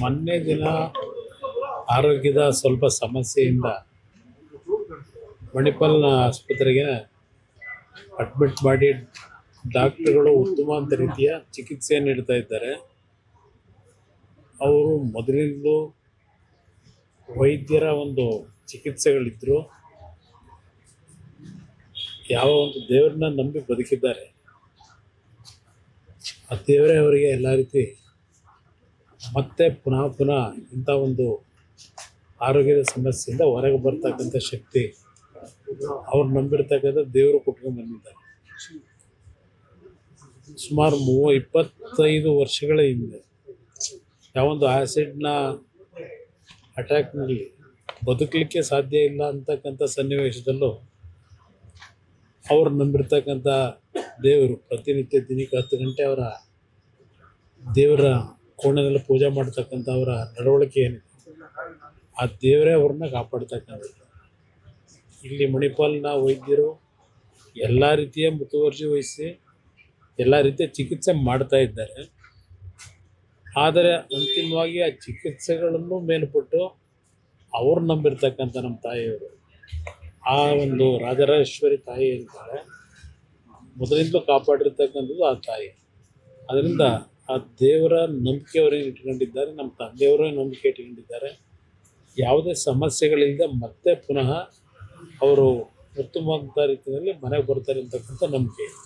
ಮೊನ್ನೆ ದಿನ ಆರೋಗ್ಯದ ಸ್ವಲ್ಪ ಸಮಸ್ಯೆಯಿಂದ ಮಣಿಪಾಲ್ನ ಆಸ್ಪತ್ರೆಗೆ ಅಡ್ಮಿಟ್ ಮಾಡಿ ಡಾಕ್ಟರ್ಗಳು ಉತ್ತಮ ರೀತಿಯ ಚಿಕಿತ್ಸೆ ನೀಡ್ತಾ ಇದ್ದಾರೆ. ಅವರು ಮೊದಲಿಂದಲೂ ವೈದ್ಯರ ಒಂದು ಚಿಕಿತ್ಸೆಗಳಿದ್ದರು. ಯಾವ ಒಂದು ದೇವರನ್ನ ನಂಬಿ ಬದುಕಿದ್ದಾರೆ, ಆ ದೇವರೇ ಅವರಿಗೆ ಎಲ್ಲ ರೀತಿ ಮತ್ತೆ ಪುನಃ ಇಂಥ ಒಂದು ಆರೋಗ್ಯದ ಸಮಸ್ಯೆಯಿಂದ ಹೊರಗೆ ಬರ್ತಕ್ಕಂಥ ಶಕ್ತಿ ಅವ್ರು ನಂಬಿರ್ತಕ್ಕಂಥ ದೇವರು ಕೊಟ್ಕೊಂಡು ಬಂದಿದ್ದಾರೆ. ಸುಮಾರು 25 ವರ್ಷಗಳ ಹಿಂದೆ ಯಾವೊಂದು ಆ್ಯಸಿಡ್ನ ಅಟ್ಯಾಕ್ನಲ್ಲಿ ಬದುಕಲಿಕ್ಕೆ ಸಾಧ್ಯ ಇಲ್ಲ ಅಂತಕ್ಕಂಥ ಸನ್ನಿವೇಶದಲ್ಲೂ ಅವ್ರು ನಂಬಿರ್ತಕ್ಕಂಥ ದೇವರು ಪ್ರತಿನಿತ್ಯ ದಿನಕ್ಕೆ 10 ಗಂಟೆ ಅವರ ದೇವರ ಕೋಣೆಯಲ್ಲಿ ಪೂಜೆ ಮಾಡ್ತಕ್ಕಂಥ ಅವರ ನಡವಳಿಕೆ ಏನಿದೆ, ಆ ದೇವರೇ ಅವ್ರನ್ನ ಕಾಪಾಡ್ತಕ್ಕಂಥದ್ದು. ಇಲ್ಲಿ ಮಣಿಪಾಲ್ನ ವೈದ್ಯರು ಎಲ್ಲ ರೀತಿಯ ಮುತುವರ್ಜಿ ವಹಿಸಿ ಎಲ್ಲ ರೀತಿಯ ಚಿಕಿತ್ಸೆ ಮಾಡ್ತಾ ಇದ್ದಾರೆ. ಆದರೆ ಅಂತಿಮವಾಗಿ ಆ ಚಿಕಿತ್ಸೆಗಳನ್ನು ಮೇಲ್ಪಟ್ಟು ಅವ್ರು ನಂಬಿರ್ತಕ್ಕಂಥ ನಮ್ಮ ತಾಯಿಯವರು, ಆ ಒಂದು ರಾಜರಾಜೇಶ್ವರಿ ತಾಯಿ ಇರ್ತಾರೆ, ಮೊದಲಿಂದಲೂ ಕಾಪಾಡಿರ್ತಕ್ಕಂಥದ್ದು ಆ ತಾಯಿ. ಅದರಿಂದ ಆ ದೇವರ ನಂಬಿಕೆ ಅವರಿಗೆ ಇಟ್ಕೊಂಡಿದ್ದಾರೆ, ನಮ್ಮ ತಂದೆಯವರೇ ನಂಬಿಕೆ ಇಟ್ಕೊಂಡಿದ್ದಾರೆ. ಯಾವುದೇ ಸಮಸ್ಯೆಗಳಿಲ್ಲದೆ ಮತ್ತೆ ಪುನಃ ಅವರು ಉತ್ತಮವಾದ ರೀತಿಯಲ್ಲಿ ಮನೆಗೆ ಬರ್ತಾರೆ ಅಂತಕ್ಕಂಥ ನಂಬಿಕೆ ಇದೆ.